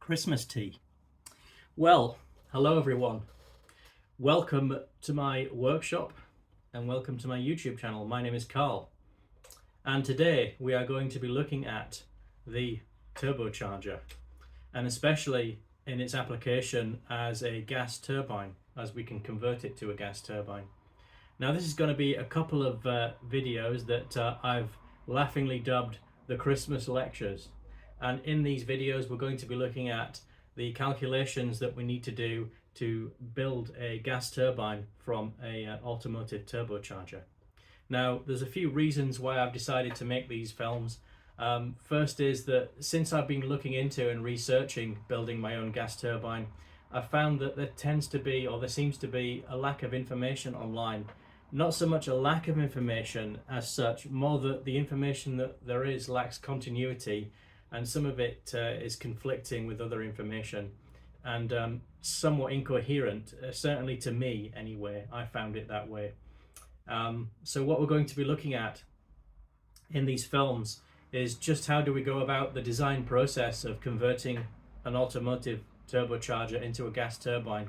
Christmas tea. Well, hello everyone. Welcome to my workshop and welcome to my YouTube channel. My name is Carl, and today we are going to be looking at the turbocharger, and especially in its application as a gas turbine, as we can convert it to a gas turbine. Now this is going to be a couple of videos that I've laughingly dubbed the Christmas lectures, and in these videos we're going to be looking at the calculations that we need to do to build a gas turbine from a automotive turbocharger. Now there's a few reasons why I've decided to make these films. First is that since I've been looking into and researching building my own gas turbine, I've found that there seems to be a lack of information online. Not so much a lack of information as such, more that the information that there is lacks continuity, and some of it is conflicting with other information and somewhat incoherent, certainly to me anyway. I found it that way. So what we're going to be looking at in these films is just how do we go about the design process of converting an automotive turbocharger into a gas turbine,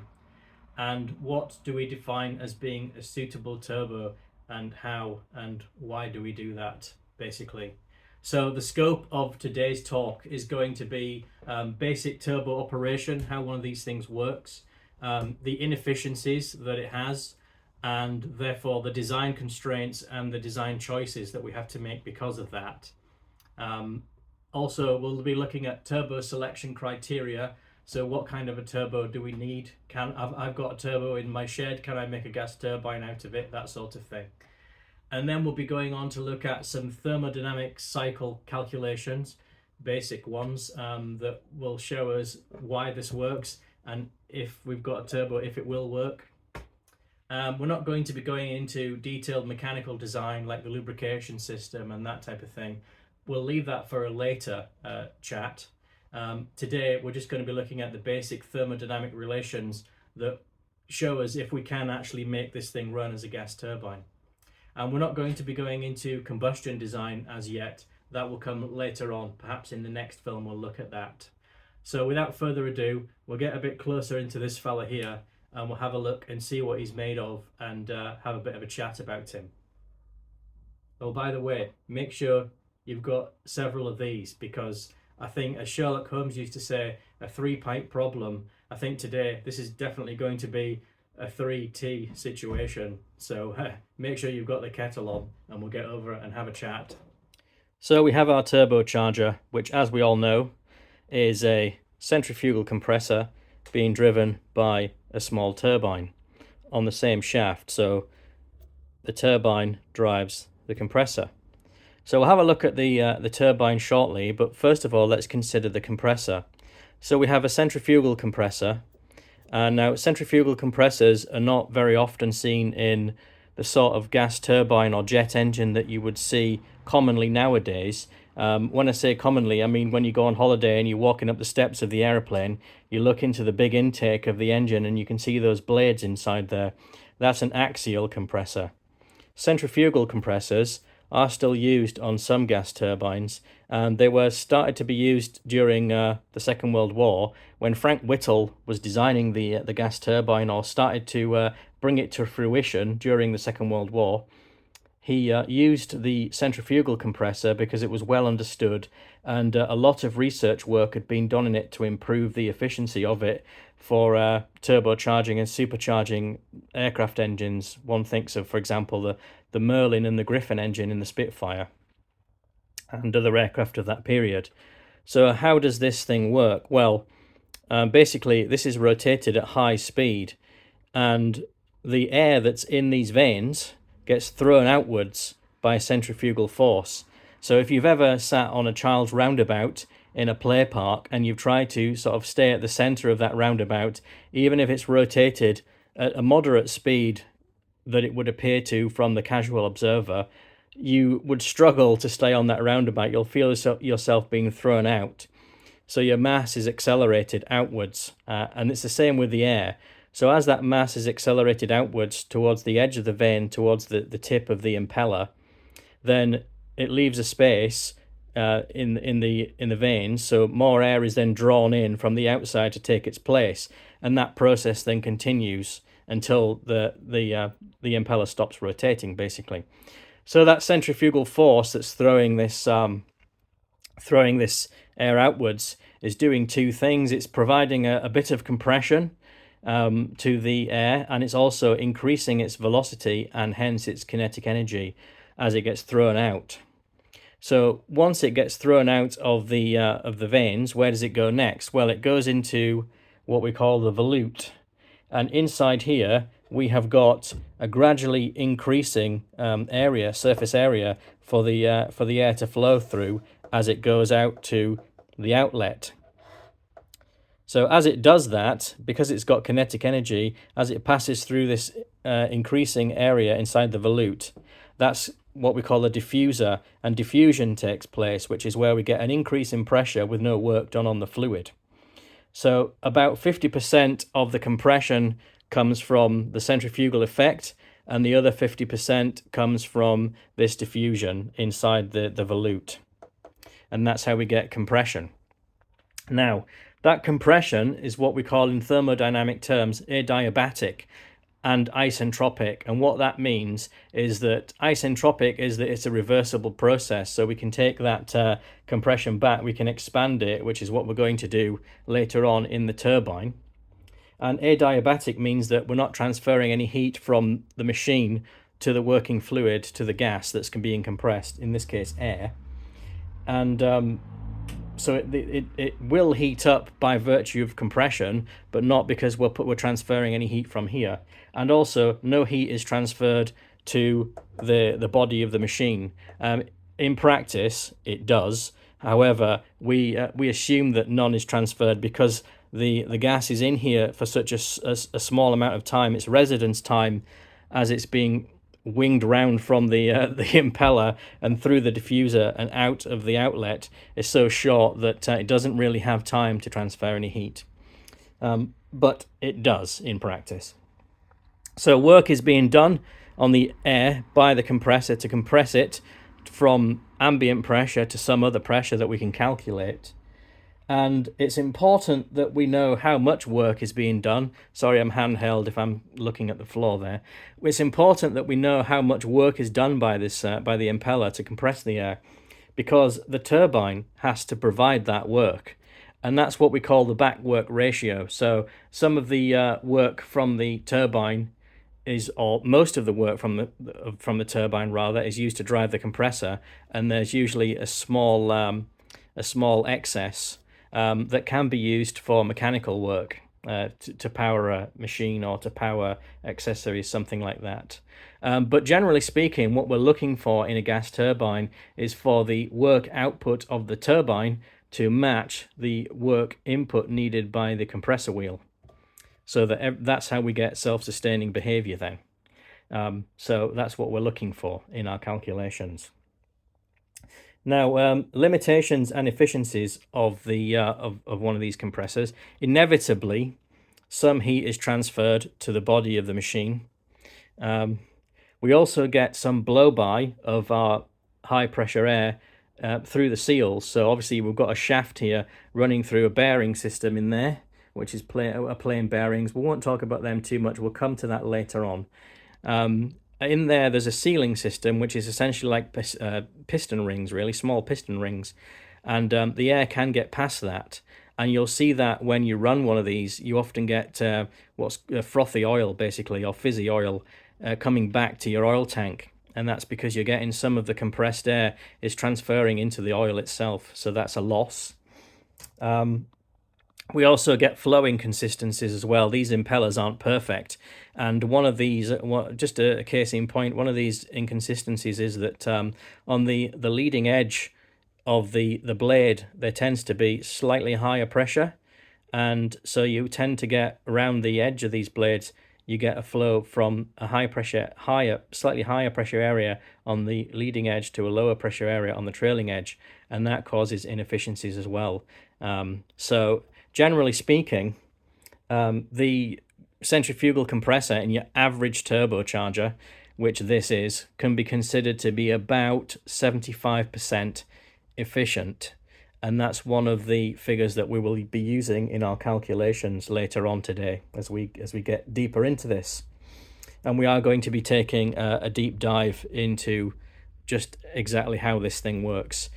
and what do we define as being a suitable turbo, and how and why do we do that, basically. So the scope of today's talk is going to be basic turbo operation, how one of these things works, the inefficiencies that it has, and therefore the design constraints and the design choices that we have to make because of that. Also, we'll be looking at turbo selection criteria. So what kind of a turbo do we need? I've got a turbo in my shed, can I make a gas turbine out of it? That sort of thing. And then we'll be going on to look at some thermodynamic cycle calculations, basic ones, that will show us why this works and if we've got a turbo, if it will work. We're not going to be going into detailed mechanical design like the lubrication system and that type of thing. We'll leave that for a later chat. Today we're just going to be looking at the basic thermodynamic relations that show us if we can actually make this thing run as a gas turbine. And we're not going to be going into combustion design as yet. That will come later on. Perhaps in the next film we'll look at that. So without further ado, we'll get a bit closer into this fella here and we'll have a look and see what he's made of and have a bit of a chat about him. Oh, by the way, make sure you've got several of these, because I think, as Sherlock Holmes used to say, a three-pipe problem. I think today this is definitely going to be a 3T situation. So make sure you've got the kettle on and we'll get over it and have a chat. So we have our turbocharger, which, as we all know, is a centrifugal compressor being driven by a small turbine on the same shaft. So the turbine drives the compressor. So we'll have a look at the turbine shortly, but first of all let's consider the compressor. So we have a centrifugal compressor, and now centrifugal compressors are not very often seen in the sort of gas turbine or jet engine that you would see commonly nowadays. When I say commonly, I mean when you go on holiday and you're walking up the steps of the aeroplane, you look into the big intake of the engine and you can see those blades inside there. That's an axial compressor. Centrifugal compressors are still used on some gas turbines, and they were started to be used during the Second World War, when Frank Whittle was designing the gas turbine, or started to bring it to fruition during the Second World War. He used the centrifugal compressor because it was well understood, and a lot of research work had been done in it to improve the efficiency of it for turbocharging and supercharging aircraft engines. One thinks of, for example, the Merlin and the Griffin engine in the Spitfire and other aircraft of that period. So how does this thing work? Well, basically this is rotated at high speed, and the air that's in these vanes gets thrown outwards by a centrifugal force. So if you've ever sat on a child's roundabout in a play park and you've tried to sort of stay at the center of that roundabout, even if it's rotated at a moderate speed that it would appear to from the casual observer, you would struggle to stay on that roundabout. You'll feel yourself being thrown out. So your mass is accelerated outwards, and it's the same with the air. So as that mass is accelerated outwards towards the edge of the vane, towards the tip of the impeller, then it leaves a space in the vanes, so more air is then drawn in from the outside to take its place, and that process then continues until the impeller stops rotating, basically. So that centrifugal force that's throwing this air outwards is doing two things. It's providing a bit of compression to the air, and it's also increasing its velocity and hence its kinetic energy as it gets thrown out. So once it gets thrown out of the vanes, where does it go next? Well, it goes into what we call the volute, and inside here we have got a gradually increasing surface area for the air to flow through as it goes out to the outlet. So as it does that, because it's got kinetic energy, as it passes through this increasing area inside the volute, that's what we call a diffuser, and diffusion takes place, which is where we get an increase in pressure with no work done on the fluid. So about 50% of the compression comes from the centrifugal effect, and the other 50% comes from this diffusion inside the volute. And that's how we get compression. Now, that compression is what we call in thermodynamic terms adiabatic and isentropic. And what that means is that isentropic is that it's a reversible process. So we can take that compression back, we can expand it, which is what we're going to do later on in the turbine. And adiabatic means that we're not transferring any heat from the machine to the working fluid, to the gas that's being compressed, in this case air. And so it will heat up by virtue of compression, but not because we're transferring any heat from here. And also, no heat is transferred to the body of the machine. In practice, it does. However, we assume that none is transferred because the gas is in here for such a small amount of time. Its residence time, as it's being winged round from the impeller and through the diffuser and out of the outlet, is so short that it doesn't really have time to transfer any heat. But it does in practice. So work is being done on the air by the compressor to compress it from ambient pressure to some other pressure that we can calculate. And it's important that we know how much work is being done. Sorry, I'm handheld if I'm looking at the floor there. It's important that we know how much work is done by this by the impeller to compress the air, because the turbine has to provide that work. And that's what we call the backwork ratio. So some of the work from the turbine or most of the work from the turbine rather, is used to drive the compressor, and there's usually a small excess that can be used for mechanical work, to power a machine or to power accessories, something like that. But generally speaking, what we're looking for in a gas turbine is for the work output of the turbine to match the work input needed by the compressor wheel. So that's how we get self-sustaining behavior then. So that's what we're looking for in our calculations. Now, limitations and efficiencies of the of one of these compressors. Inevitably, some heat is transferred to the body of the machine. We also get some blow-by of our high-pressure air through the seals. So obviously we've got a shaft here running through a bearing system in there, which is plain bearings. We won't talk about them too much. We'll come to that later on. In there's a sealing system, which is essentially like piston rings, really small piston rings, and the air can get past that. And you'll see that when you run one of these, you often get what's frothy oil, basically, or fizzy oil, coming back to your oil tank. And that's because you're getting some of the compressed air is transferring into the oil itself. So that's a loss. We also get flow inconsistencies as well. These impellers aren't perfect. And one of these, just a case in point, one of these inconsistencies is that on the leading edge of the blade, there tends to be slightly higher pressure. And so you tend to get around the edge of these blades, you get a flow from a slightly higher pressure area on the leading edge to a lower pressure area on the trailing edge. And that causes inefficiencies as well. So generally speaking, the centrifugal compressor in your average turbocharger, which this is, can be considered to be about 75% efficient. And that's one of the figures that we will be using in our calculations later on today as we get deeper into this. And we are going to be taking a deep dive into just exactly how this thing works,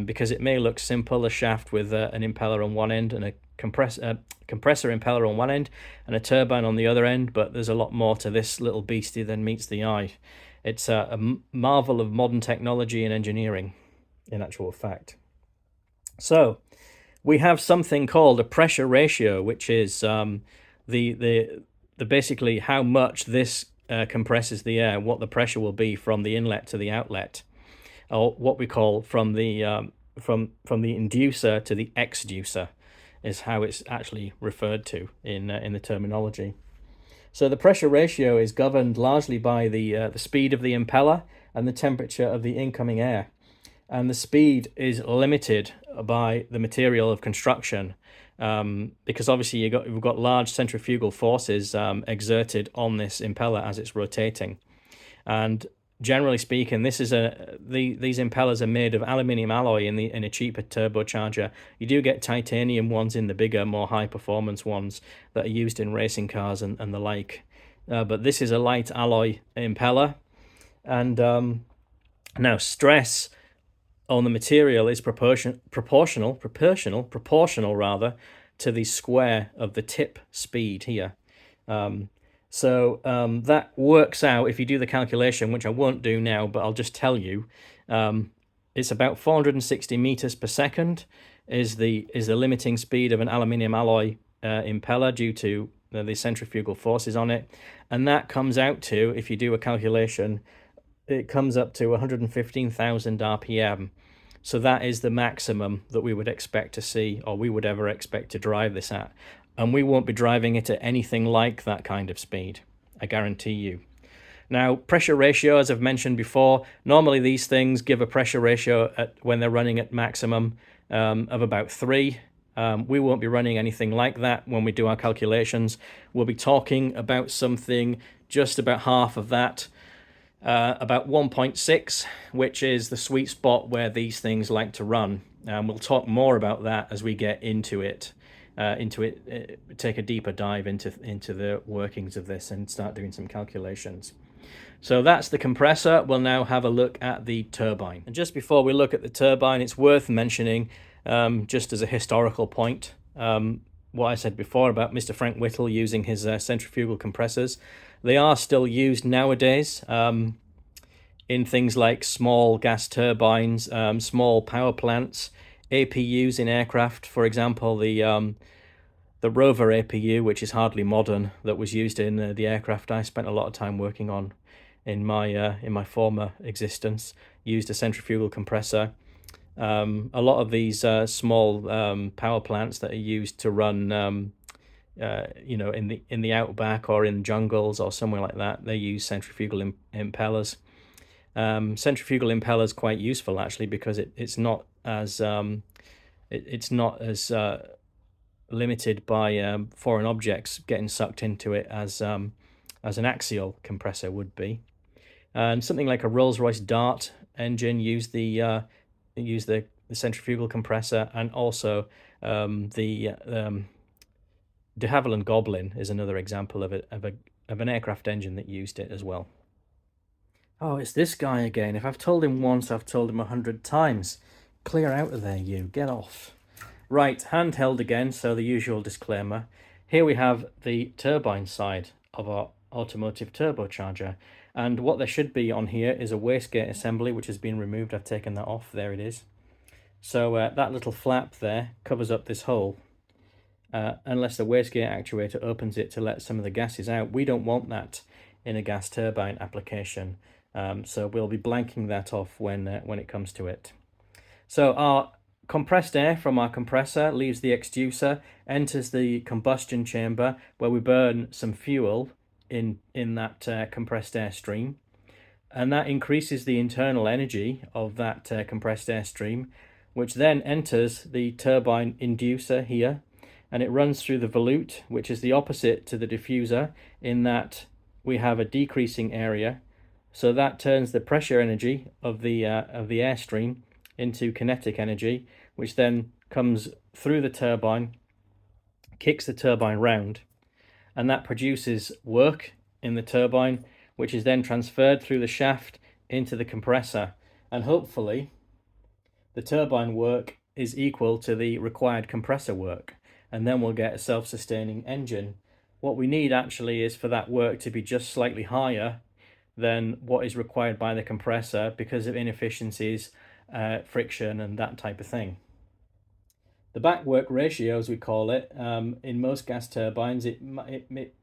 because it may look simple, a shaft with an impeller on one end and a compressor impeller on one end and a turbine on the other end, but there's a lot more to this little beastie than meets the eye. It's a marvel of modern technology and engineering, in actual fact. So we have something called a pressure ratio, which is the basically how much this compresses the air, what the pressure will be from the inlet to the outlet, or what we call from the inducer to the exducer, is how it's actually referred to in the terminology. So the pressure ratio is governed largely by the speed of the impeller and the temperature of the incoming air. And the speed is limited by the material of construction, because obviously we've got large centrifugal forces exerted on this impeller as it's rotating. And generally speaking, these impellers are made of aluminium alloy in a cheaper turbocharger. You do get titanium ones in the bigger, more high performance ones that are used in racing cars and the like. But this is a light alloy impeller, and now stress on the material is proportional rather to the square of the tip speed here. So that works out, if you do the calculation, which I won't do now, but I'll just tell you, it's about 460 meters per second is the limiting speed of an aluminium alloy impeller due to the centrifugal forces on it, and that comes out to, if you do a calculation, it comes up to 115,000 RPM. So that is the maximum that we would expect to see, or we would ever expect to drive this at. And we won't be driving it at anything like that kind of speed, I guarantee you. Now, pressure ratio, as I've mentioned before, normally these things give a pressure ratio when they're running at maximum of about 3. We won't be running anything like that when we do our calculations. We'll be talking about something just about half of that, about 1.6, which is the sweet spot where these things like to run. We'll talk more about that as we get into it. Take a deeper dive into the workings of this and start doing some calculations. So that's the compressor. We'll now have a look at the turbine. And just before we look at the turbine, it's worth mentioning, just as a historical point, what I said before about Mr. Frank Whittle using his centrifugal compressors. They are still used nowadays in things like small gas turbines, small power plants, APUs in aircraft. For example, the Rover APU, which is hardly modern, that was used in the aircraft I spent a lot of time working on in my former existence, used a centrifugal compressor. A lot of these small power plants that are used to run in the outback or in jungles or somewhere like that, they use centrifugal impellers. Centrifugal impellers quite useful actually, because it's not as limited by foreign objects getting sucked into it as an axial compressor would be. And something like a Rolls-Royce Dart engine used the centrifugal compressor, and also the de Havilland Goblin is another example of an aircraft engine that used it as well. Oh, it's this guy again. If I've told him once, I've told him 100 times. Clear out of there, you. Get off. Right, handheld again, so the usual disclaimer. Here we have the turbine side of our automotive turbocharger. And what there should be on here is a wastegate assembly, which has been removed. I've taken that off. There it is. So that little flap there covers up this hole. Unless the wastegate actuator opens it to let some of the gases out. We don't want that in a gas turbine application. So we'll be blanking that off when it comes to it. So our compressed air from our compressor leaves the exducer, enters the combustion chamber where we burn some fuel in that compressed air stream, and that increases the internal energy of that compressed air stream, which then enters the turbine inducer here, and it runs through the volute, which is the opposite to the diffuser in that we have a decreasing area. So that turns the pressure energy of the airstream into kinetic energy, which then comes through the turbine, kicks the turbine round, and that produces work in the turbine, which is then transferred through the shaft into the compressor. And hopefully the turbine work is equal to the required compressor work, and then we'll get a self-sustaining engine. What we need actually is for that work to be just slightly higher than what is required by the compressor because of inefficiencies, friction, and that type of thing. The backwork ratio, as we call it, in most gas turbines, it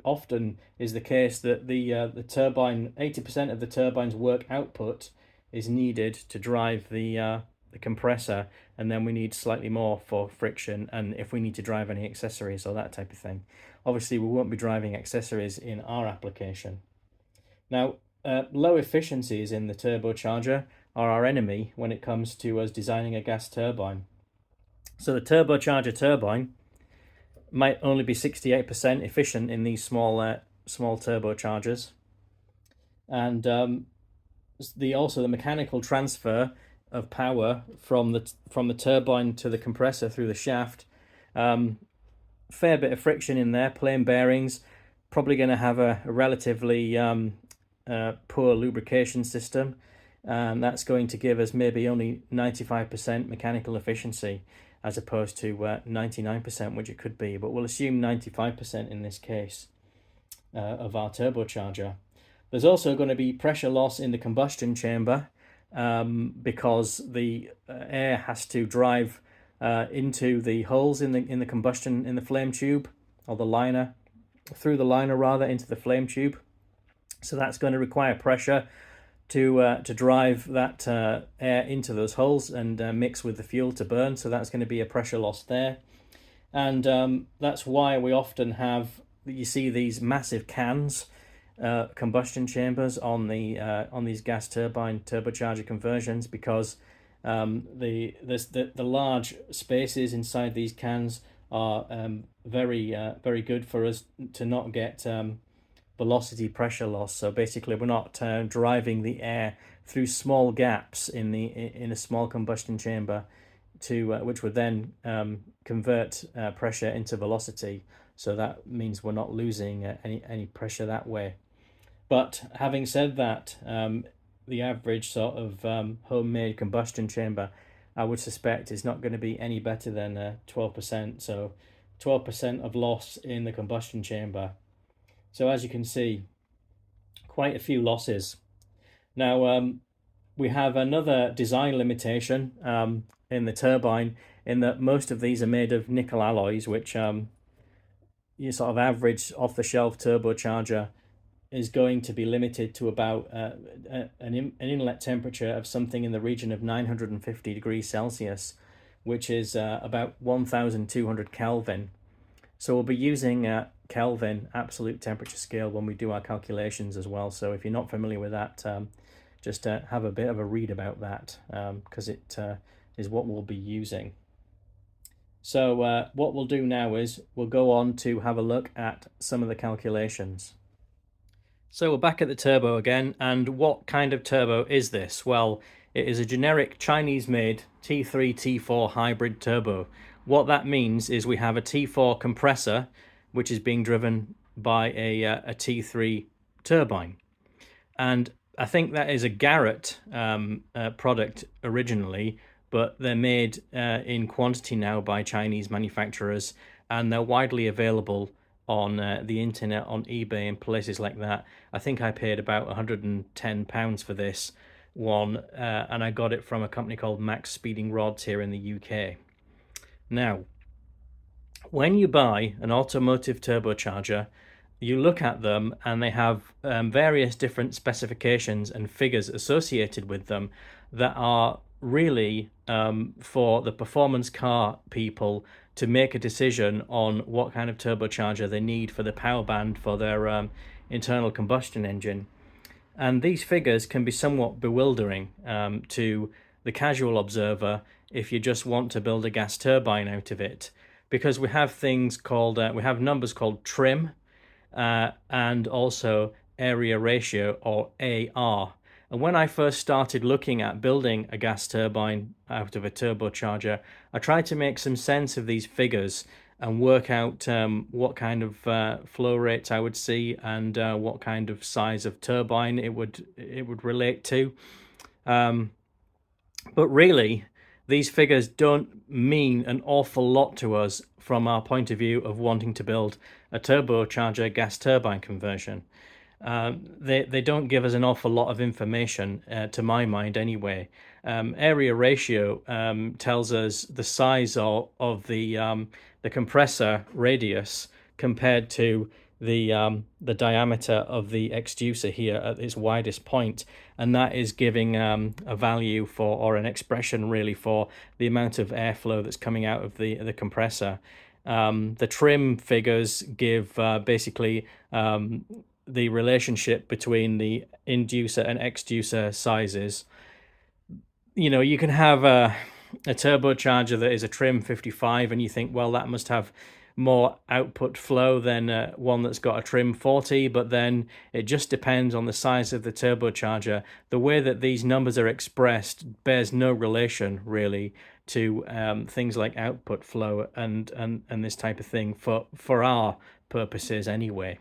often is the case that the turbine, 80% of the turbine's work output is needed to drive the compressor, and then we need slightly more for friction and if we need to drive any accessories or that type of thing. Obviously, we won't be driving accessories in our application. Now, low efficiencies in the turbocharger are our enemy when it comes to us designing a gas turbine. So the turbocharger turbine might only be 68% efficient in these small turbochargers, and also the mechanical transfer of power from the turbine to the compressor through the shaft. Fair bit of friction in there, plain bearings, probably going to have a relatively poor lubrication system, and that's going to give us maybe only 95% mechanical efficiency as opposed to 99%, which it could be, but we'll assume 95% in this case of our turbocharger. There's also going to be pressure loss in the combustion chamber because the air has to drive into the holes in the flame tube, or the liner, through the liner rather, into the flame tube. So that's going to require pressure to drive that air into those holes and mix with the fuel to burn. So that's going to be a pressure loss there, and that's why we often have, you see these massive cans, combustion chambers on these gas turbine turbocharger conversions, because the large spaces inside these cans are very good for us to not get velocity pressure loss. So basically we're not driving the air through small gaps in a small combustion chamber to which would then convert pressure into velocity. So that means we're not losing any pressure that way. But having said that, the average sort of homemade combustion chamber, I would suspect, is not going to be any better than 12%. So 12% of loss in the combustion chamber. So as you can see, quite a few losses. Now, we have another design limitation in the turbine, in that most of these are made of nickel alloys, which your sort of average off-the-shelf turbocharger is going to be limited to about an inlet temperature of something in the region of 950 degrees Celsius, which is about 1200 Kelvin. So we'll be using Kelvin absolute temperature scale when we do our calculations as well. So if you're not familiar with that, just have a bit of a read about that, because it is what we'll be using. So what we'll do now is we'll go on to have a look at some of the calculations. So we're back at the turbo again, and what kind of turbo is this? Well, it is a generic Chinese-made T3 T4 hybrid turbo. What that means is we have a T4 compressor, which is being driven by a T3 turbine. And I think that is a Garrett product originally, but they're made in quantity now by Chinese manufacturers, and they're widely available on the internet, on eBay and places like that. I think I paid about £110 for this one, and I got it from a company called Max Speeding Rods here in the UK. Now, when you buy an automotive turbocharger, you look at them and they have various different specifications and figures associated with them that are really for the performance car people to make a decision on what kind of turbocharger they need for the power band for their internal combustion engine. And these figures can be somewhat bewildering to the casual observer if you just want to build a gas turbine out of it, because we have things called, we have numbers called trim and also area ratio, or AR. And when I first started looking at building a gas turbine out of a turbocharger, I tried to make some sense of these figures and work out what kind of flow rates I would see and what kind of size of turbine it would relate to. But really, these figures don't mean an awful lot to us from our point of view of wanting to build a turbocharger gas turbine conversion. They don't give us an awful lot of information, to my mind anyway. Area ratio tells us the size of the compressor radius compared to the diameter of the exducer here at its widest point, and that is giving a value for, or an expression really, for the amount of airflow that's coming out of the compressor. The trim figures give basically the relationship between the inducer and exducer sizes. You know, you can have a turbocharger that is a trim 55 and you think, well, that must have more output flow than one that's got a trim 40, but then it just depends on the size of the turbocharger. The way that these numbers are expressed bears no relation really to things like output flow and this type of thing for our purposes anyway.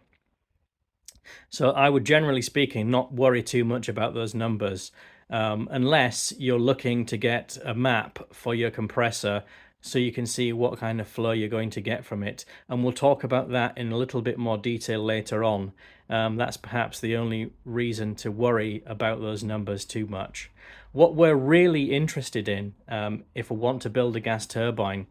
So I would, generally speaking, not worry too much about those numbers unless you're looking to get a map for your compressor so you can see what kind of flow you're going to get from it. And we'll talk about that in a little bit more detail later on. That's perhaps the only reason to worry about those numbers too much. What we're really interested in, if we want to build a gas turbine,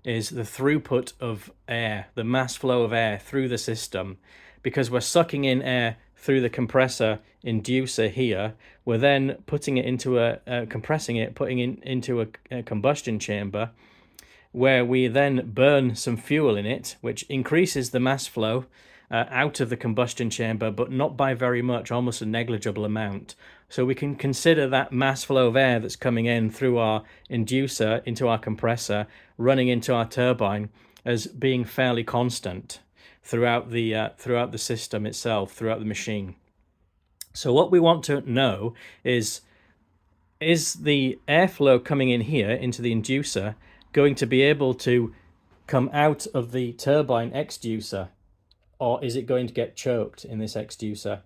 is the throughput of air, the mass flow of air through the system. Because we're sucking in air through the compressor inducer here, we're then putting it into compressing it, putting it into a combustion chamber, where we then burn some fuel in it, which increases the mass flow out of the combustion chamber, but not by very much, almost a negligible amount. So we can consider that mass flow of air that's coming in through our inducer into our compressor, running into our turbine, as being fairly constant throughout the system itself, throughout the machine. So what we want to know is the airflow coming in here into the inducer going to be able to come out of the turbine exducer, or is it going to get choked in this exducer?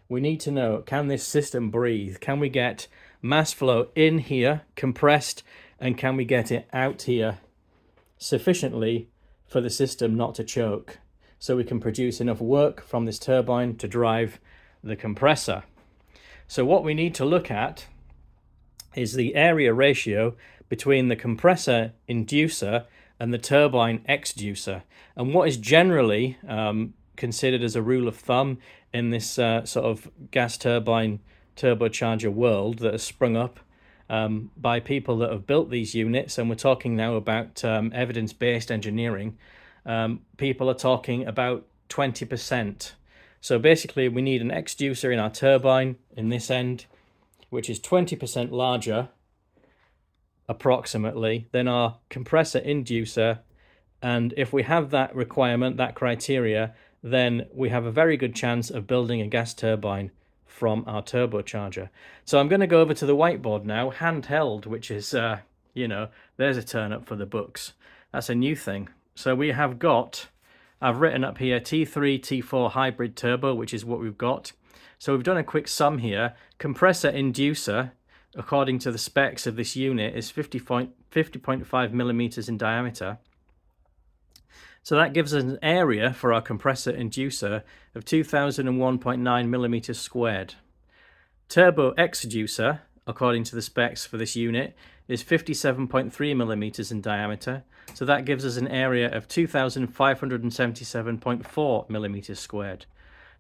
We need to know, can this system breathe? Can we get mass flow in here, compressed, and can we get it out here sufficiently for the system not to choke, so we can produce enough work from this turbine to drive the compressor? So what we need to look at is the area ratio between the compressor inducer and the turbine exducer. And what is generally considered as a rule of thumb in this sort of gas turbine turbocharger world that has sprung up by people that have built these units, and we're talking now about evidence-based engineering, people are talking about 20%. So basically we need an exducer in our turbine in this end, which is 20% larger approximately than our compressor inducer. And if we have that requirement, that criteria, then we have a very good chance of building a gas turbine from our turbocharger. So I'm going to go over to the whiteboard now, handheld, which is, there's a turn up for the books. That's a new thing. So we have got, I've written up here T3, T4 hybrid turbo, which is what we've got. So we've done a quick sum here. Compressor inducer, according to the specs of this unit, is 50.5 millimeters in diameter. So that gives us an area for our compressor inducer of 2001.9 millimeters squared. Turbo exducer, according to the specs for this unit, is 57.3 millimeters in diameter. So that gives us an area of 2,577.4 millimeters squared.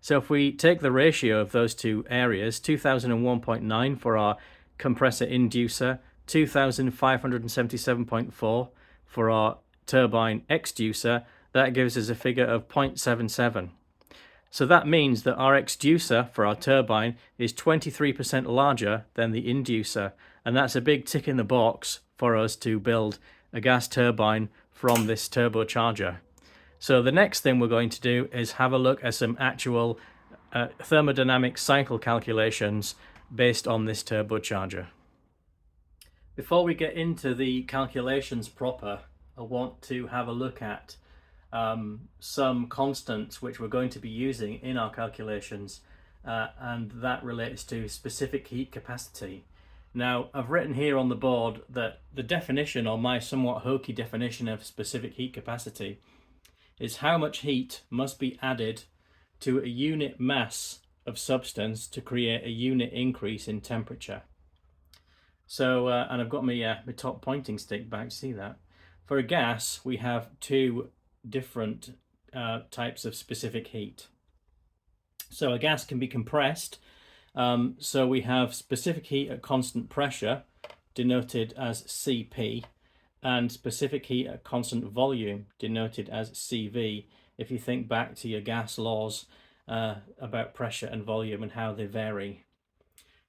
So if we take the ratio of those two areas, 2001.9 for our compressor inducer, 2,577.4 for our turbine exducer, that gives us a figure of 0.77. So that means that our exducer for our turbine is 23% larger than the inducer, and that's a big tick in the box for us to build a gas turbine from this turbocharger. So the next thing we're going to do is have a look at some actual thermodynamic cycle calculations based on this turbocharger. Before we get into the calculations proper, I want to have a look at some constants which we're going to be using in our calculations, and that relates to specific heat capacity. Now, I've written here on the board that the definition, or my somewhat hokey definition of specific heat capacity, is how much heat must be added to a unit mass of substance to create a unit increase in temperature. So, and I've got my top pointing stick back, see that? For a gas, we have two different types of specific heat. So a gas can be compressed. So we have specific heat at constant pressure, denoted as Cp, and specific heat at constant volume, denoted as Cv, if you think back to your gas laws about pressure and volume and how they vary.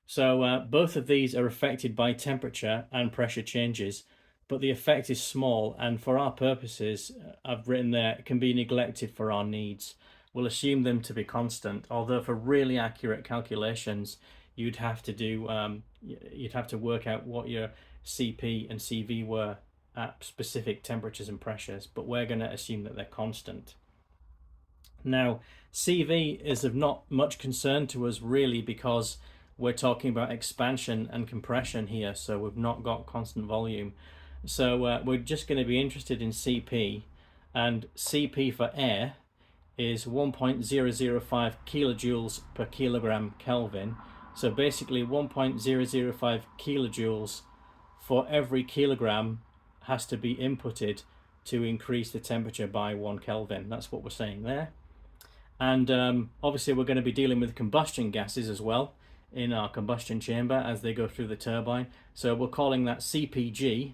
So both of these are affected by temperature and pressure changes, but the effect is small, and for our purposes, I've written there, it can be neglected for our needs. We'll assume them to be constant, although for really accurate calculations, you'd have to work out what your Cp and Cv were at specific temperatures and pressures, but we're going to assume that they're constant. Now, Cv is of not much concern to us really, because we're talking about expansion and compression here, so we've not got constant volume. So we're just going to be interested in Cp, and Cp for air is 1.005 kilojoules per kilogram Kelvin. So basically 1.005 kilojoules for every kilogram has to be inputted to increase the temperature by 1 Kelvin. That's what we're saying there. And obviously we're going to be dealing with combustion gases as well in our combustion chamber as they go through the turbine. So we're calling that CPG.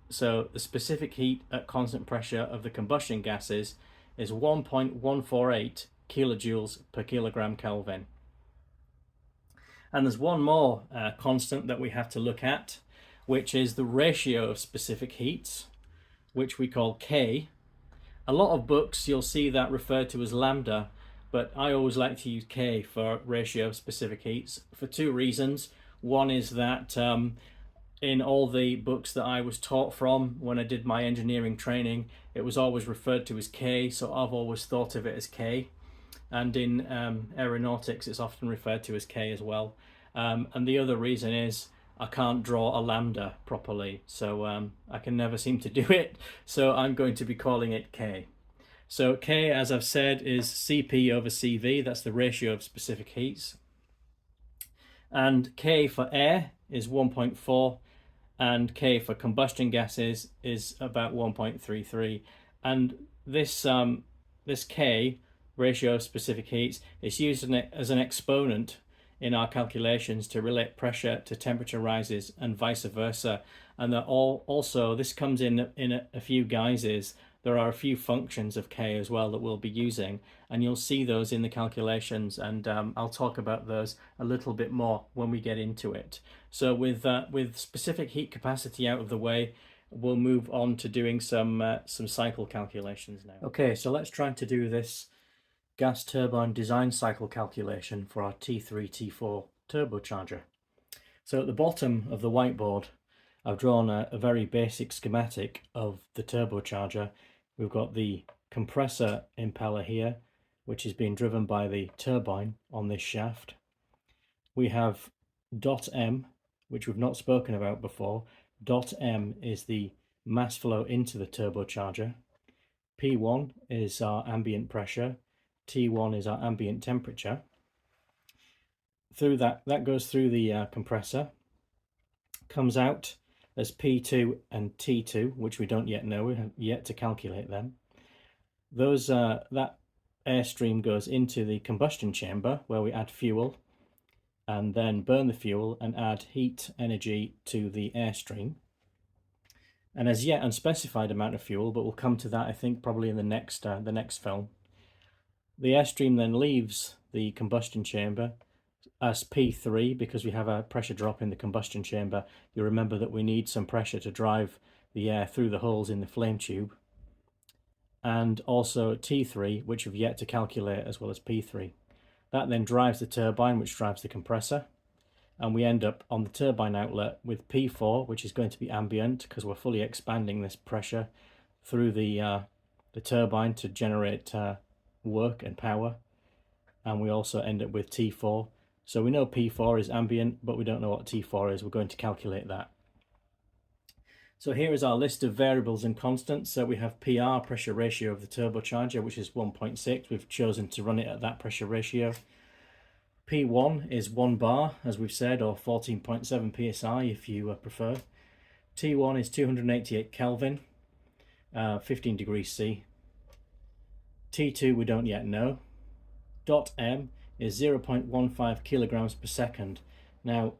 So the specific heat at constant pressure of the combustion gases is 1.148 kilojoules per kilogram Kelvin. And there's one more constant that we have to look at, which is the ratio of specific heats, which we call K. A lot of books you'll see that referred to as lambda, but I always like to use K for ratio of specific heats for two reasons. One is that in all the books that I was taught from when I did my engineering training, it was always referred to as K, so I've always thought of it as K. And in aeronautics, it's often referred to as K as well. And the other reason is I can't draw a lambda properly, so I can never seem to do it, so I'm going to be calling it K. So K, as I've said, is Cp over Cv, that's the ratio of specific heats. And K for air is 1.4, and K for combustion gases is about 1.33. And this K, ratio of specific heats, is used as an exponent in our calculations to relate pressure to temperature rises and vice versa. And that also this comes in a few guises. There are a few functions of K as well that we'll be using, and you'll see those in the calculations, and I'll talk about those a little bit more when we get into it. So with specific heat capacity out of the way, we'll move on to doing some cycle calculations now. Okay, so let's try to do this gas turbine design cycle calculation for our T3 T4 turbocharger. So at the bottom of the whiteboard, I've drawn a very basic schematic of the turbocharger. We've got the compressor impeller here, which is being driven by the turbine on this shaft. We have dot M, which we've not spoken about before. Dot M is the mass flow into the turbocharger. P1 is our ambient pressure. T1 is our ambient temperature. Through that goes through the compressor, comes out as P2 and T2, which we don't yet know. We have yet to calculate them. That airstream goes into the combustion chamber where we add fuel and then burn the fuel and add heat energy to the airstream. And as yet unspecified amount of fuel, but we'll come to that I think probably in the next film. The airstream then leaves the combustion chamber as P3 because we have a pressure drop in the combustion chamber. You remember that we need some pressure to drive the air through the holes in the flame tube. And also T3, which we've yet to calculate, as well as P3. That then drives the turbine, which drives the compressor. and we end up on the turbine outlet with P4, which is going to be ambient because we're fully expanding this pressure through the turbine to generate work and power. And we also end up with T4. So we know P4 is ambient, but we don't know what T4 is. We're going to calculate that. So here is our list of variables and constants. So we have PR, pressure ratio of the turbocharger, which is 1.6. We've chosen to run it at that pressure ratio. P1 is 1 bar, as we've said, or 14.7 psi if you prefer. T1 is 288 Kelvin, 15 degrees C. T2 we don't yet know. Dot M is 0.15 kilograms per second. Now,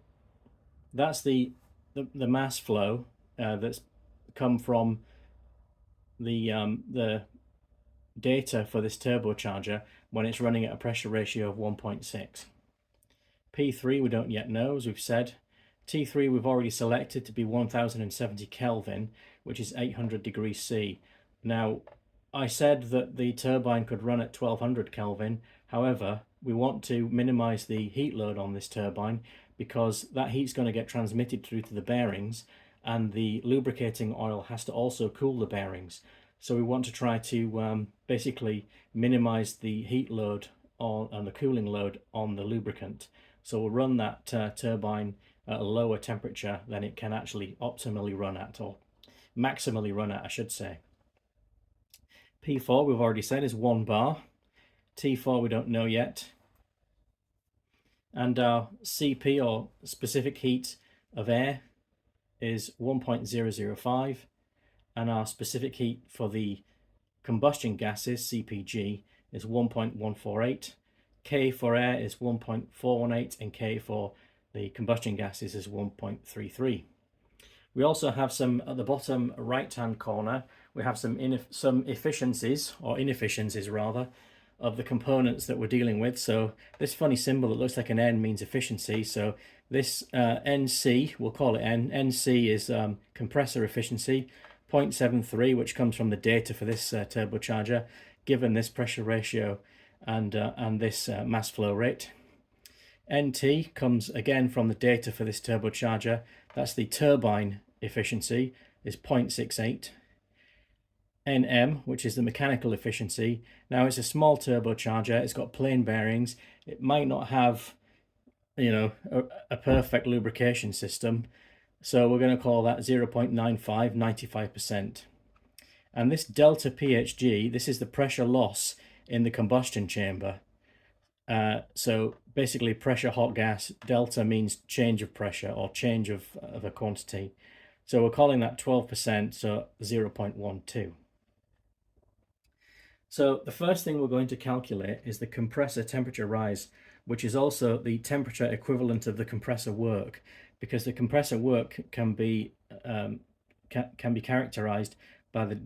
that's the mass flow that's come from the data for this turbocharger when it's running at a pressure ratio of 1.6. P3 we don't yet know, as we've said. T3 we've already selected to be 1070 Kelvin, which is 800 degrees C. Now, I said that the turbine could run at 1200 Kelvin. However, we want to minimize the heat load on this turbine because that heat's going to get transmitted through to the bearings, and the lubricating oil has to also cool the bearings. So we want to try to basically minimize the heat load and the cooling load on the lubricant. So we'll run that turbine at a lower temperature than it can actually optimally run at, or maximally run at, I should say. P4 we've already said is 1 bar. T4 we don't know yet. And our CP, or specific heat of air, is 1.005. And our specific heat for the combustion gases, CPG, is 1.148. K for air is 1.418, and K for the combustion gases is 1.33. We also have some, at the bottom right-hand corner, we have some efficiencies, or inefficiencies rather, of the components that we're dealing with. So this funny symbol that looks like an N means efficiency. So this NC, we'll call it N. NC is compressor efficiency, 0.73, which comes from the data for this turbocharger, given this pressure ratio and this mass flow rate. NT comes again from the data for this turbocharger. That's the turbine efficiency, is 0.68. NM, which is the mechanical efficiency. Now, it's a small turbocharger, it's got plain bearings, it might not have, you know, a perfect lubrication system, so we're going to call that 0.95, 95%. And this delta PHG, this is the pressure loss in the combustion chamber. So basically pressure hot gas, delta means change of pressure or change of a quantity. So we're calling that 12%, so 0.12. So the first thing we're going to calculate is the compressor temperature rise, which is also the temperature equivalent of the compressor work, because the compressor work can be characterized by the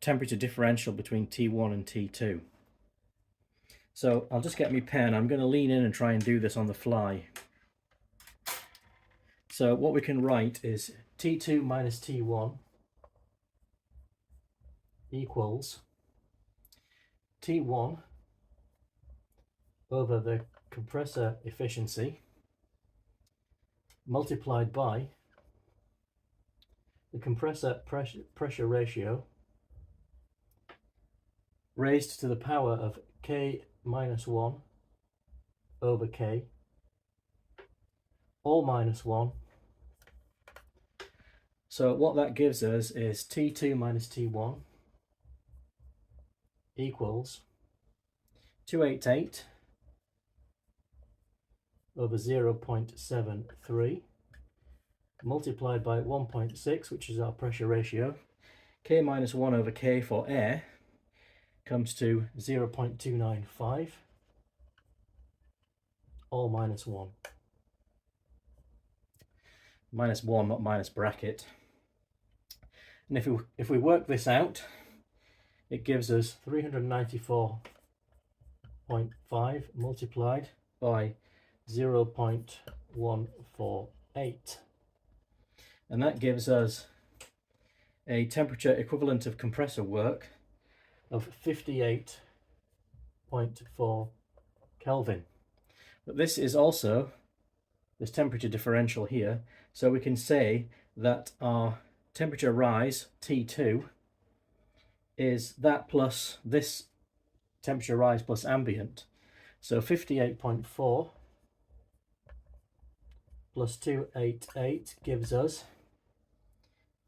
temperature differential between T1 and T2. So I'll just get my pen. I'm going to lean in and try and do this on the fly. So what we can write is T2 minus T1 equals T1 over the compressor efficiency multiplied by the compressor pressure ratio raised to the power of K minus 1 over K, all minus 1. So what that gives us is T2 minus T1 equals 288 over 0.73 multiplied by 1.6, which is our pressure ratio. K minus 1 over K for air comes to 0.295, all minus 1. Minus 1, not minus bracket. And if we work this out, it gives us 394.5 multiplied by 0.148. And that gives us a temperature equivalent of compressor work of 58.4 Kelvin. But this is also this temperature differential here. So we can say that our temperature rise, T2, is that plus this temperature rise plus ambient. So 58.4 plus 288 gives us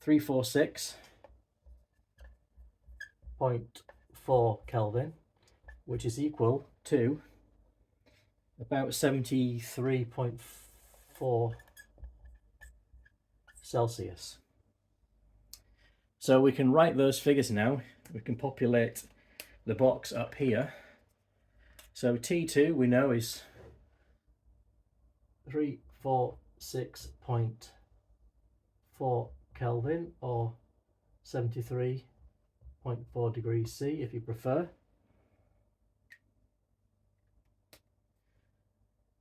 346.4 Kelvin, which is equal to about 73.4 Celsius. So we can write those figures now. We can populate the box up here. So T2 we know is 346.4 Kelvin, or 73.4 degrees C if you prefer.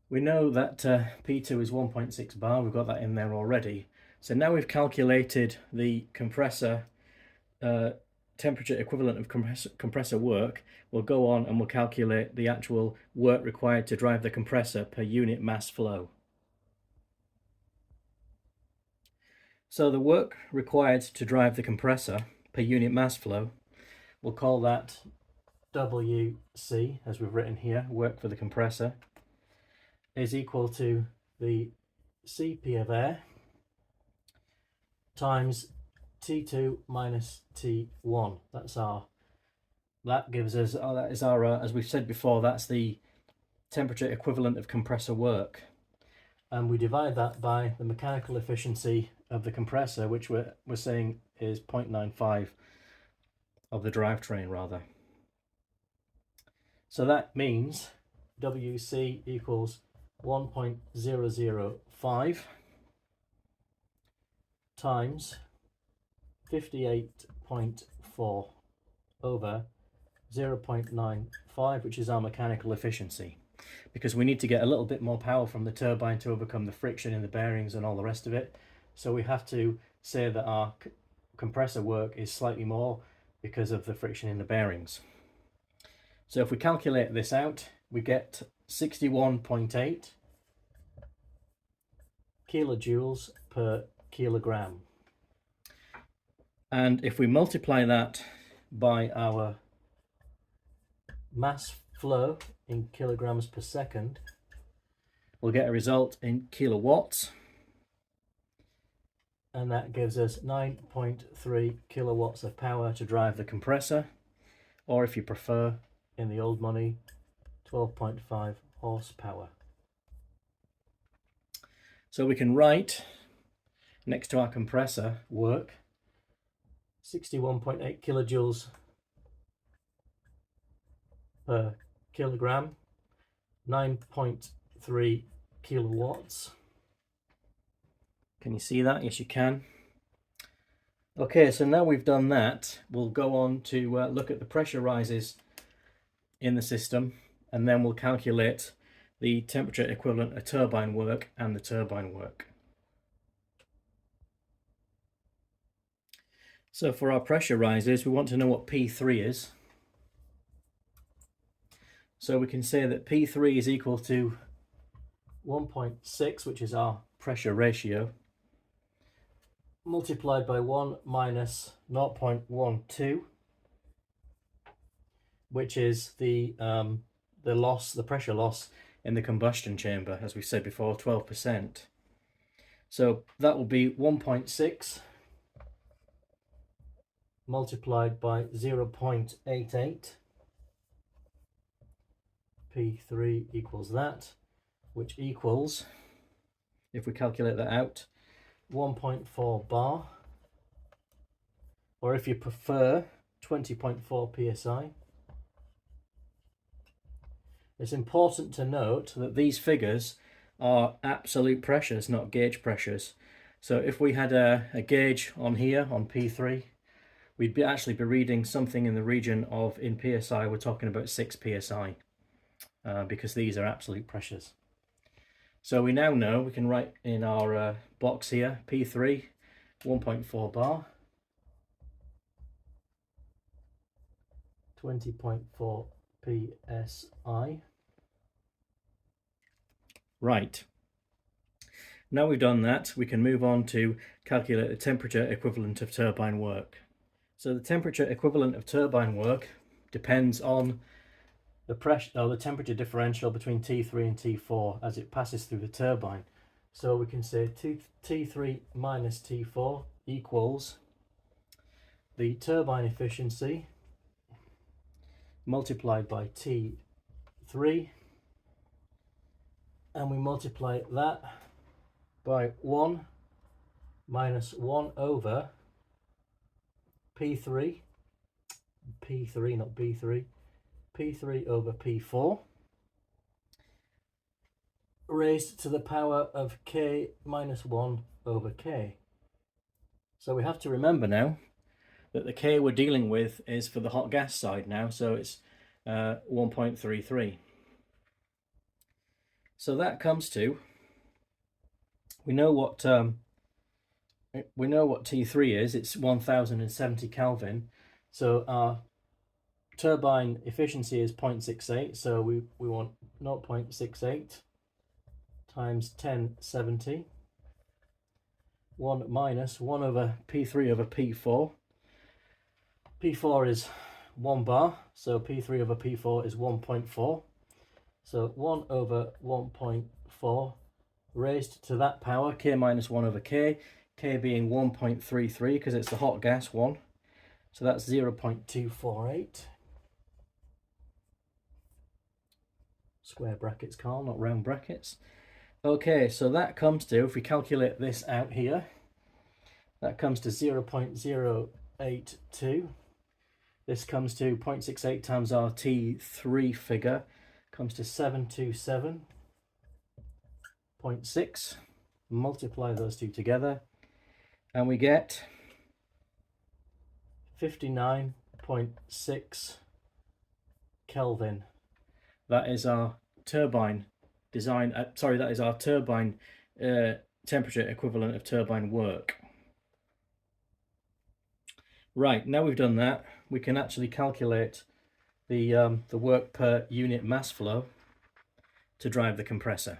We know that P2 is 1.6 bar, we've got that in there already. So now we've calculated the compressor temperature equivalent of compressor work. We'll go on and we'll calculate the actual work required to drive the compressor per unit mass flow. So the work required to drive the compressor per unit mass flow, we'll call that WC, as we've written here, work for the compressor, is equal to the Cp of air times T2 minus T1. That gives us, that is our, as we've said before, that's the temperature equivalent of compressor work. And we divide that by the mechanical efficiency of the compressor, which we're saying is 0.95 of the drivetrain rather. So that means WC equals 1.005 times 58.4 over 0.95, which is our mechanical efficiency, because we need to get a little bit more power from the turbine to overcome the friction in the bearings and all the rest of it. So we have to say that our compressor work is slightly more because of the friction in the bearings. So if we calculate this out, we get 61.8 kilojoules per kilogram. And if we multiply that by our mass flow in kilograms per second, we'll get a result in kilowatts. And that gives us 9.3 kilowatts of power to drive the compressor, or if you prefer, in the old money, 12.5 horsepower. So we can write next to our compressor work 61.8 kilojoules per kilogram, 9.3 kilowatts. Can you see that? Yes, you can. Okay, so now we've done that, we'll go on to look at the pressure rises in the system, and then we'll calculate the temperature equivalent of turbine work and the turbine work. So for our pressure rises, we want to know what P3 is. So we can say that P3 is equal to 1.6, which is our pressure ratio, multiplied by 1 minus 0.12, which is the loss, the pressure loss in the combustion chamber, as we said before, 12%. So that will be 1.6 multiplied by 0.88. P3 equals that, which equals, if we calculate that out, 1.4 bar, or if you prefer, 20.4 psi. It's important to note that these figures are absolute pressures, not gauge pressures. So if we had a gauge on here, on P3, we'd actually be reading something in the region of, in psi, we're talking about 6 psi, because these are absolute pressures. So we now know, we can write in our box here, P3, 1.4 bar, 20.4 psi. Right. Now we've done that, we can move on to calculate the temperature equivalent of turbine work. So the temperature equivalent of turbine work depends on the pressure or the temperature differential between T3 and T4 as it passes through the turbine. So we can say T3 minus T4 equals the turbine efficiency multiplied by T3, and we multiply that by 1 minus 1 over P3 not B3, P3 over P4 raised to the power of K minus 1 over K. So we have to remember now that the K we're dealing with is for the hot gas side now, so it's 1.33. So that comes to, we know what T3 is. It's 1070 Kelvin. So our turbine efficiency is 0.68. So we want 0.68 times 1070. 1 minus 1 over P3 over P4. P4 is 1 bar, so P3 over P4 is 1.4. So 1 over 1.4 raised to that power, K minus 1 over K, K being 1.33 because it's the hot gas one. So that's 0.248. Square brackets, Carl, not round brackets. Okay, so that comes to, if we calculate this out here, that comes to 0.082. This comes to 0.68 times our T3 figure, comes to 727.6. Multiply those two together, and we get 59.6 Kelvin. That is our turbine design, that is our turbine temperature equivalent of turbine work. Right, now we've done that, we can actually calculate the work per unit mass flow to drive the compressor.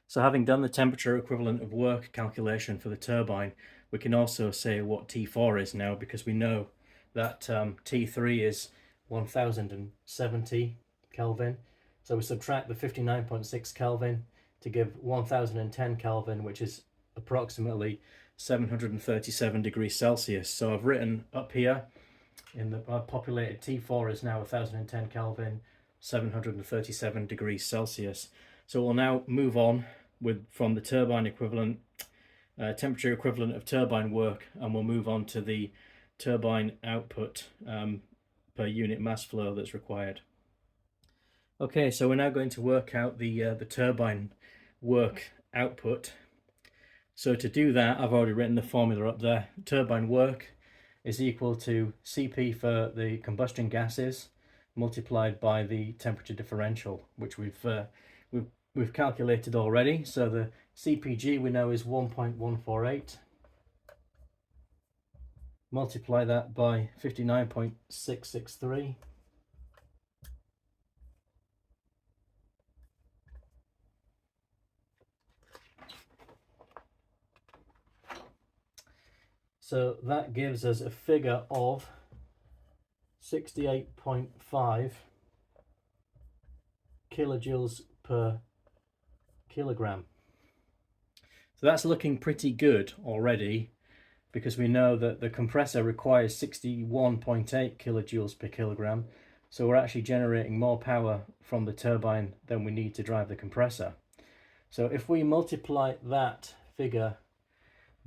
So having done the temperature equivalent of work calculation for the turbine, we can also say what T4 is now, because we know that T3 is 1070 Kelvin. So we subtract the 59.6 Kelvin to give 1010 Kelvin, which is approximately 737 degrees Celsius. So I've written up here in the populated T4 is now 1010 Kelvin, 737 degrees Celsius. So we'll now move on from the turbine equivalent, temperature equivalent of turbine work, and we'll move on to the turbine output per unit mass flow that's required. Okay, so we're now going to work out the turbine work output. So to do that, I've already written the formula up there. Turbine work is equal to Cp for the combustion gases multiplied by the temperature differential, which we've calculated already. So the CPG we know is 1.148. Multiply that by 59.663. So that gives us a figure of 68.5 kilojoules per kilogram. So that's looking pretty good already, because we know that the compressor requires 61.8 kilojoules per kilogram. So we're actually generating more power from the turbine than we need to drive the compressor. So if we multiply that figure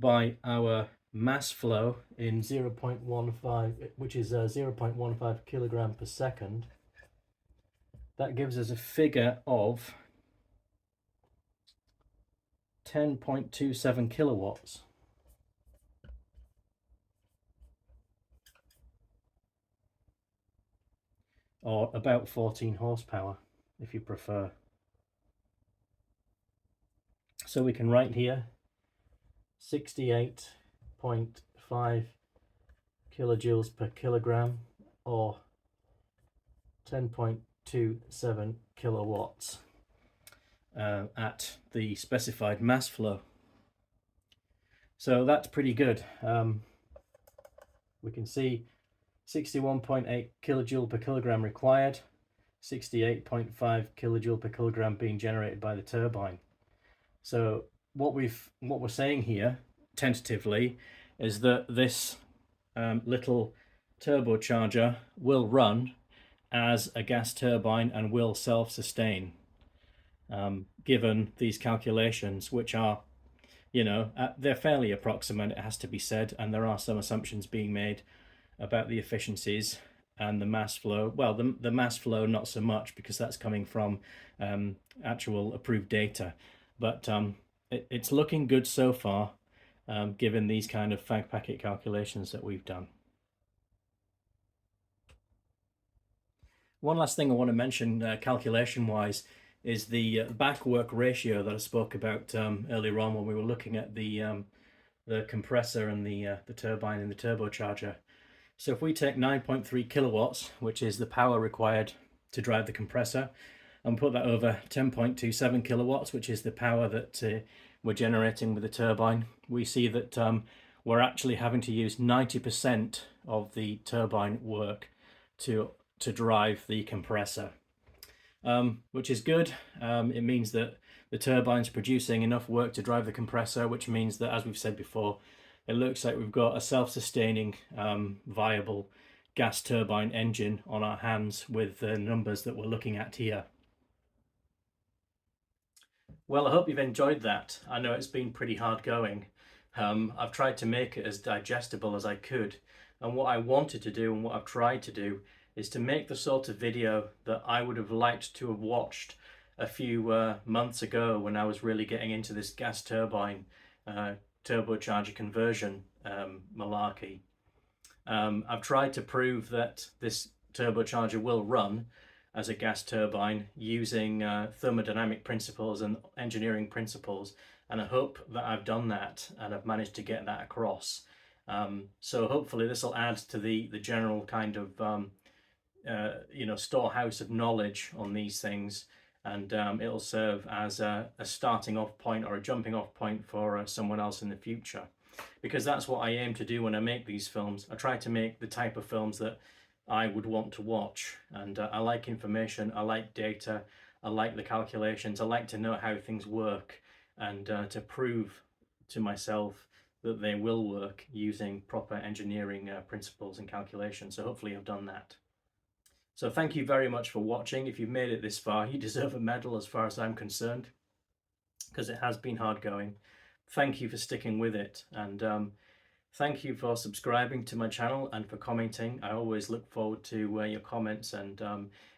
by our mass flow in 0.15, which is 0.15 kilogram per second, that gives us a figure of 10.27 kilowatts. Or about 14 horsepower if you prefer. So we can write here 68.5 kilojoules per kilogram, or 10.27 kilowatts. at the specified mass flow. So that's pretty good. We can see 61.8 kilojoule per kilogram required, 68.5 kilojoule per kilogram being generated by the turbine. So what we're saying here tentatively is that this little turbocharger will run as a gas turbine and will self-sustain, given these calculations, which are, you know, they're fairly approximate, it has to be said, and there are some assumptions being made about the efficiencies and the mass flow. Well, the mass flow not so much, because that's coming from actual approved data, but it's looking good so far, given these kind of fag packet calculations that we've done. One last thing I want to mention calculation wise is the backwork ratio that I spoke about earlier on when we were looking at the compressor and the turbine and the turbocharger. So if we take 9.3 kilowatts, which is the power required to drive the compressor, and put that over 10.27 kilowatts, which is the power that we're generating with the turbine, we see that we're actually having to use 90% of the turbine work to drive the compressor, which is good. It means that the turbine's producing enough work to drive the compressor, which means that, as we've said before, it looks like we've got a self-sustaining, viable gas turbine engine on our hands with the numbers that we're looking at here. Well, I hope you've enjoyed that. I know it's been pretty hard going. I've tried to make it as digestible as I could, and what I wanted to do and what I've tried to do is to make the sort of video that I would have liked to have watched a few months ago when I was really getting into this gas turbine turbocharger conversion malarkey. I've tried to prove that this turbocharger will run as a gas turbine using thermodynamic principles and engineering principles, and I hope that I've done that and I've managed to get that across. So hopefully this will add to the general kind of you know, storehouse of knowledge on these things, and it'll serve as a starting off point or a jumping off point for someone else in the future, because that's what I aim to do when I make these films. I try to make the type of films that I would want to watch, and I like information, I like data, I like the calculations, I like to know how things work, and to prove to myself that they will work using proper engineering principles and calculations. So hopefully I've done that. So thank you very much for watching. If you've made it this far, you deserve a medal as far as I'm concerned, because it has been hard going. Thank you for sticking with it, and thank you for subscribing to my channel and for commenting. I always look forward to your comments, and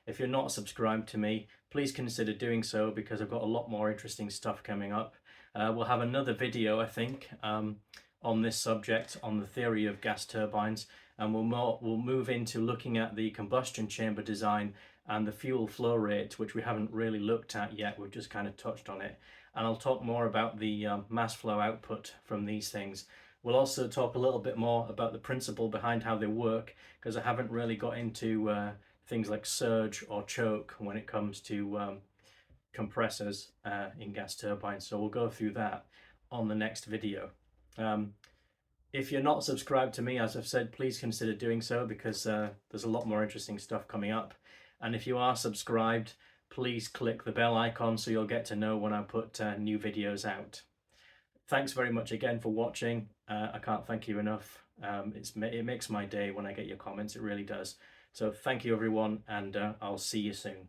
if you're not subscribed to me, please consider doing so, because I've got a lot more interesting stuff coming up. We'll have another video, I think, on this subject, on the theory of gas turbines, and we'll move into looking at the combustion chamber design and the fuel flow rate, which we haven't really looked at yet. We've just kind of touched on it, and I'll talk more about the mass flow output from these things. We'll also talk a little bit more about the principle behind how they work, because I haven't really got into things like surge or choke when it comes to compressors in gas turbines. So we'll go through that on the next video. If you're not subscribed to me, as I've said, please consider doing so, because there's a lot more interesting stuff coming up. And if you are subscribed, please click the bell icon so you'll get to know when I put new videos out. Thanks very much again for watching. I can't thank you enough. It makes my day when I get your comments, it really does. So thank you everyone, and I'll see you soon.